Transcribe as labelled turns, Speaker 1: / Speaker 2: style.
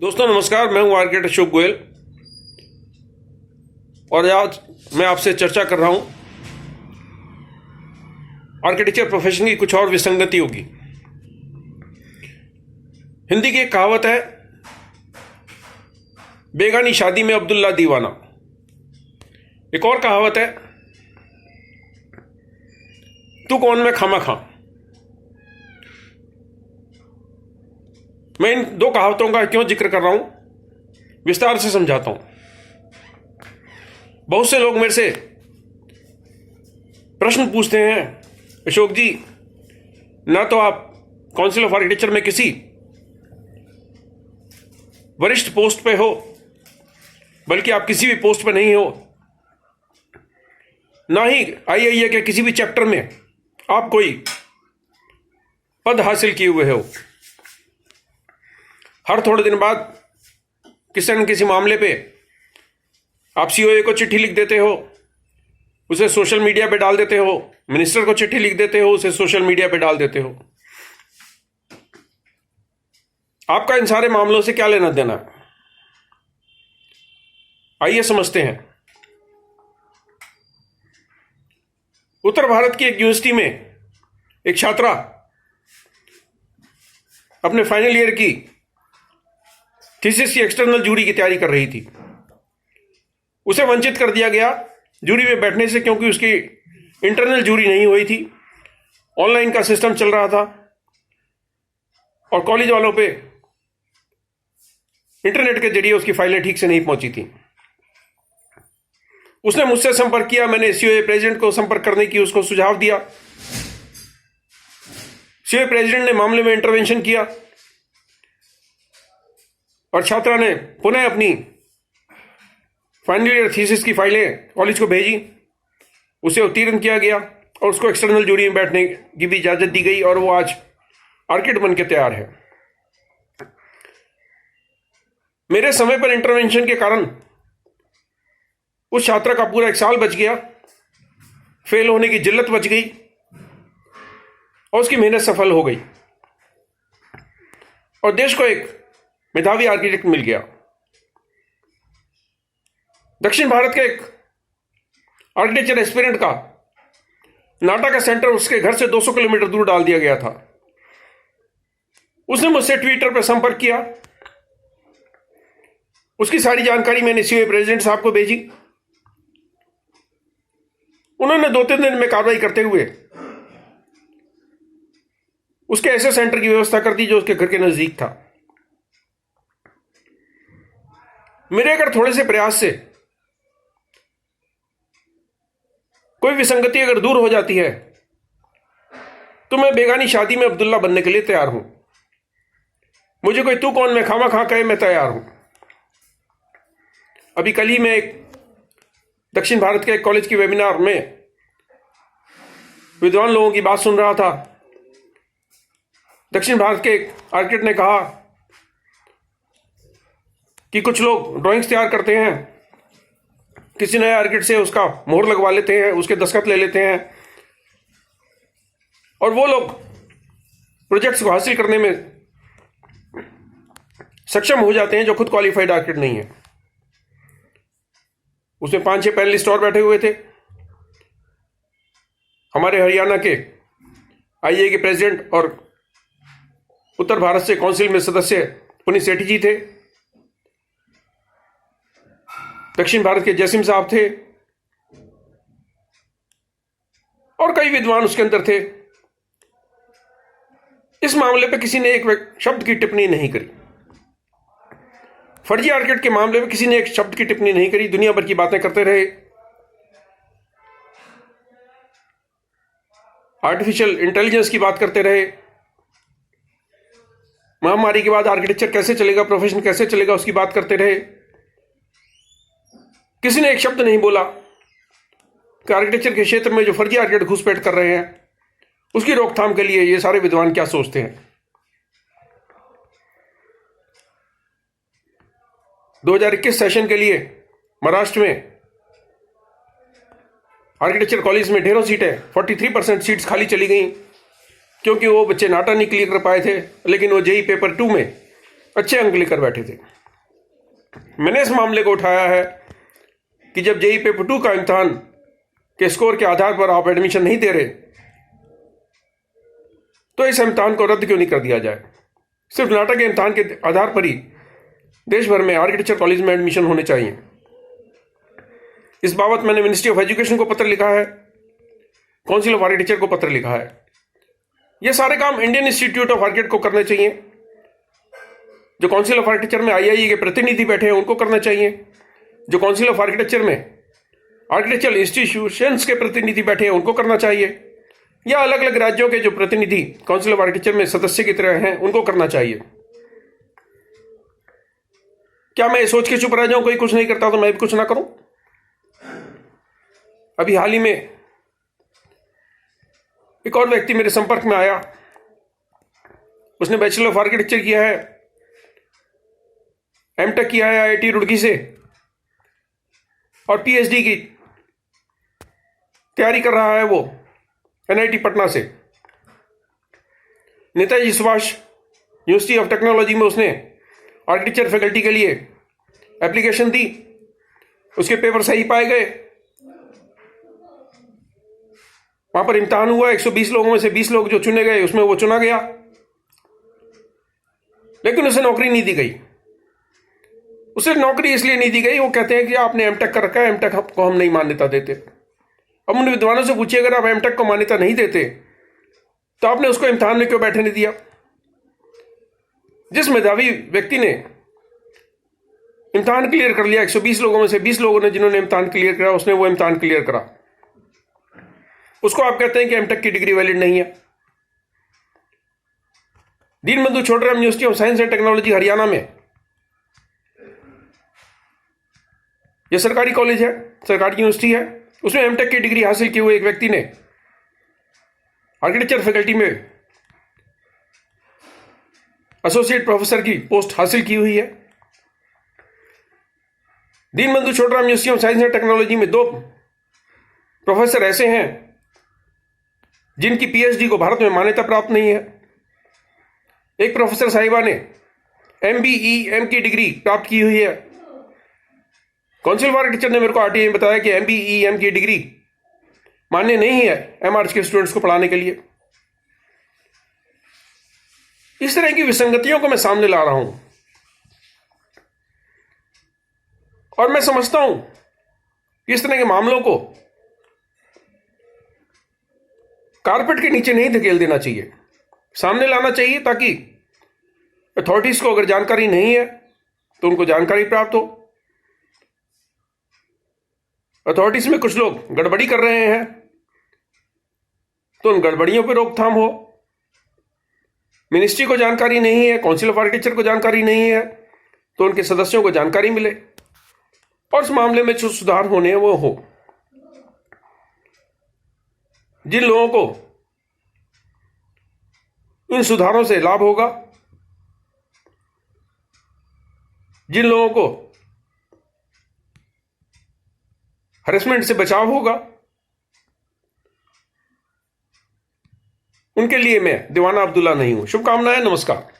Speaker 1: दोस्तों नमस्कार, मैं हूं आर्किटेक्ट अशोक गोयल और आज मैं आपसे चर्चा कर रहा हूं आर्किटेक्चर प्रोफेशन की कुछ और विसंगतियों की। हिंदी की एक कहावत है, बेगानी शादी में अब्दुल्ला दीवाना। एक और कहावत है, तू कौन मैं खामा खां। मैं इन दो कहावतों का क्यों जिक्र कर रहा हूं, विस्तार से समझाता हूं। बहुत से लोग मेरे से प्रश्न पूछते हैं, अशोक जी, ना तो आप काउंसिल ऑफ आर्किटेक्चर में किसी वरिष्ठ पोस्ट पे हो, बल्कि आप किसी भी पोस्ट पे नहीं हो, ना ही आईआईए के किसी भी चैप्टर में आप कोई पद हासिल किए हुए हो। हर थोड़े दिन बाद किसी न किसी मामले पे आप सीओए को चिट्ठी लिख देते हो, उसे सोशल मीडिया पे डाल देते हो, मिनिस्टर को चिट्ठी लिख देते हो, उसे सोशल मीडिया पे डाल देते हो। आपका इन सारे मामलों से क्या लेना देना? आइए समझते हैं। उत्तर भारत की एक यूनिवर्सिटी में एक छात्रा अपने फाइनल ईयर की थीसिस की एक्सटर्नल जूरी की तैयारी कर रही थी। उसे वंचित कर दिया गया जूरी में बैठने से, क्योंकि उसकी इंटरनल जूरी नहीं हुई थी। ऑनलाइन का सिस्टम चल रहा था और कॉलेज वालों पे इंटरनेट के जरिए उसकी फाइलें ठीक से नहीं पहुंची थी। उसने मुझसे संपर्क किया, मैंने सीओए प्रेसिडेंट को संपर्क करने की उसको सुझाव दिया। सीओए प्रेसिडेंट ने मामले में इंटरवेंशन किया और छात्रा ने पुनः अपनी फाइनल ईयर थीसिस की फाइलें कॉलेज को भेजी। उसे उत्तीर्ण किया गया और उसको एक्सटर्नल जूरी में बैठने की भी इजाजत दी गई और वो आज आर्किटेक्ट बन के तैयार है। मेरे समय पर इंटरवेंशन के कारण उस छात्रा का पूरा 1 साल बच गया, फेल होने की जिल्लत बच गई और उसकी मेहनत सफल हो गई और देश को एक मेधावी आर्किटेक्ट मिल गया। दक्षिण भारत के एक आर्किटेक्चर एस्पिरेंट का नाटा का सेंटर उसके घर से 200 किलोमीटर दूर डाल दिया गया था। उसने मुझसे ट्विटर पर संपर्क किया। उसकी सारी जानकारी मैंने सीओए प्रेसिडेंट साहब को भेजी। उन्होंने 2-3 दिन में कार्रवाई करते हुए उसके ऐसे सेंटर की व्यवस्था कर दी जो उसके घर के नजदीक था। मेरे अगर थोड़े से प्रयास से कोई विसंगति अगर दूर हो जाती है तो मैं बेगानी शादी में अब्दुल्ला बनने के लिए तैयार हूं। मुझे कोई तू कौन मैं खामा खा कहे, मैं तैयार हूं। अभी कल ही मैं एक दक्षिण भारत के एक कॉलेज की वेबिनार में विद्वान लोगों की बात सुन रहा था। दक्षिण भारत के एक आर्किटेक्ट ने कहा कि कुछ लोग ड्राइंग्स तैयार करते हैं, किसी नए आर्किटेक्ट से उसका मोहर लगवा लेते हैं, उसके दस्तखत ले लेते हैं और वो लोग प्रोजेक्ट्स को हासिल करने में सक्षम हो जाते हैं जो खुद क्वालिफाइड आर्किटेक्ट नहीं है। उसमें 5-6 पैनलिस्ट और बैठे हुए थे। हमारे हरियाणा के आईआईए के प्रेसिडेंट और उत्तर भारत से काउंसिल में सदस्य पुनीत सेठी जी थे। दक्षिण भारत के जयसिंह साहब थे और कई विद्वान उसके अंदर थे। इस मामले पर किसी ने एक शब्द की टिप्पणी नहीं करी। फर्जी आर्किटेक्ट के मामले में किसी ने एक शब्द की टिप्पणी नहीं करी। दुनिया भर की बातें करते रहे। आर्टिफिशियल इंटेलिजेंस की बात करते रहे। महामारी के बाद आर्किटेक्चर कैसे चलेगा, प्रोफेशन कैसे चलेगा, उसकी बात करते रहे। किसी ने एक शब्द नहीं बोला कि आर्किटेक्चर के क्षेत्र में जो फर्जी आर्किटेक्ट घुसपैठ कर रहे हैं उसकी रोकथाम के लिए ये सारे विद्वान क्या सोचते हैं। 2021 सेशन के लिए महाराष्ट्र में आर्किटेक्चर कॉलेज में ढेरों सीटें, 43% सीट्स खाली चली गई, क्योंकि वो बच्चे नाटा नहीं क्लियर कर पाए थे, लेकिन वो जेई पेपर 2 में अच्छे अंक लेकर बैठे थे। मैंने इस मामले को उठाया है कि जब जेईई पेपर 2 का इम्तिहान के स्कोर के आधार पर आप एडमिशन नहीं दे रहे, तो इस इम्तिहान को रद्द क्यों नहीं कर दिया जाए। सिर्फ नाटक के इम्तिहान के आधार पर ही देश भर में आर्किटेक्चर कॉलेज में एडमिशन होने चाहिए। इस बाबत मैंने मिनिस्ट्री ऑफ एजुकेशन को पत्र लिखा है, काउंसिल ऑफ आर्किटेक्चर को पत्र लिखा है। ये सारे काम इंडियन इंस्टीट्यूट ऑफ आर्किटेक्ट को करने चाहिए। जो काउंसिल ऑफ आर्किटेक्चर में आईआईई के प्रतिनिधि बैठे हैं उनको करना चाहिए। जो काउंसिल ऑफ आर्किटेक्चर में आर्किटेक्चरल इंस्टीट्यूशंस के प्रतिनिधि बैठे हैं उनको करना चाहिए, या अलग अलग राज्यों के जो प्रतिनिधि काउंसिल ऑफ आर्किटेक्चर में सदस्य की तरह हैं उनको करना चाहिए। क्या मैं ये सोच के चुप रह जाऊं कोई कुछ नहीं करता तो मैं भी कुछ ना करूं। अभी हाल ही में एक और व्यक्ति मेरे संपर्क में आया, उसने बैचलर ऑफ आर्किटेक्चर किया है, एमटेक किया है आईआईटी रुड़की से और पीएचडी की तैयारी कर रहा है वो एनआईटी पटना से। Netaji Subhash university of technology में उसने आर्किटेक्चर फैकल्टी के लिए एप्लीकेशन दी, उसके पेपर सही पाए गए, वहां पर इम्तिहान हुआ, 120 लोगों में से 20 लोग जो चुने गए उसमें वो चुना गया, लेकिन उसे नौकरी नहीं दी गई। उसे नौकरी इसलिए नहीं दी गई, वो कहते हैं कि आपने एमटेक कर रखा है, एमटेक को हम नहीं मान्यता देते। अब उन विद्वानों से पूछिए, अगर आप एमटेक को मान्यता नहीं देते तो आपने उसको इम्तिहान में क्यों बैठने नहीं दिया। जिस मेधावी व्यक्ति ने इम्तिहान क्लियर कर लिया, 120 लोगों में से 20 लोगों ने जिन्होंने इम्तिहान क्लियर करा, उसने वो इम्तिहान क्लियर करा, उसको आप कहते हैं कि एमटेक की डिग्री वैलिड नहीं है। Deenbandhu Chhotu Ram University of Science and Technology Haryana में, यह सरकारी कॉलेज है, सरकारी यूनिवर्सिटी है, उसमें एमटेक की डिग्री हासिल किए हुए एक व्यक्ति ने आर्किटेक्चर फैकल्टी में एसोसिएट प्रोफेसर की पोस्ट हासिल की हुई है। Deenbandhu Chhotu Ram University of Science and Technology में 2 प्रोफेसर ऐसे हैं जिनकी पीएचडी को भारत में मान्यता प्राप्त नहीं है। एक प्रोफेसर साहिबा ने एमबीईएम की डिग्री प्राप्त की हुई है। काउंसिल ऑफ आर्किटेक्चर ने मेरे को आरटीआई में बताया कि एमबीईएम की डिग्री मान्य नहीं है एमआरएच के स्टूडेंट्स को पढ़ाने के लिए। इस तरह की विसंगतियों को मैं सामने ला रहा हूं और मैं समझता हूं कि इस तरह के मामलों को कारपेट के नीचे नहीं धकेल देना चाहिए, सामने लाना चाहिए, ताकि अथॉरिटीज को अगर जानकारी नहीं है तो उनको जानकारी प्राप्त हो। अथॉरिटीज में कुछ लोग गड़बड़ी कर रहे हैं तो उन गड़बड़ियों पर रोकथाम हो। मिनिस्ट्री को जानकारी नहीं है, काउंसिल ऑफ आर्किटेक्चर को जानकारी नहीं है, तो उनके सदस्यों को जानकारी मिले और इस मामले में जो सुधार होने हैं वो हो। जिन लोगों को इन सुधारों से लाभ होगा, जिन लोगों को हरेसमेंट से बचाव होगा, उनके लिए मैं दीवाना अब्दुल्ला नहीं हूं। शुभकामनाएं, नमस्कार।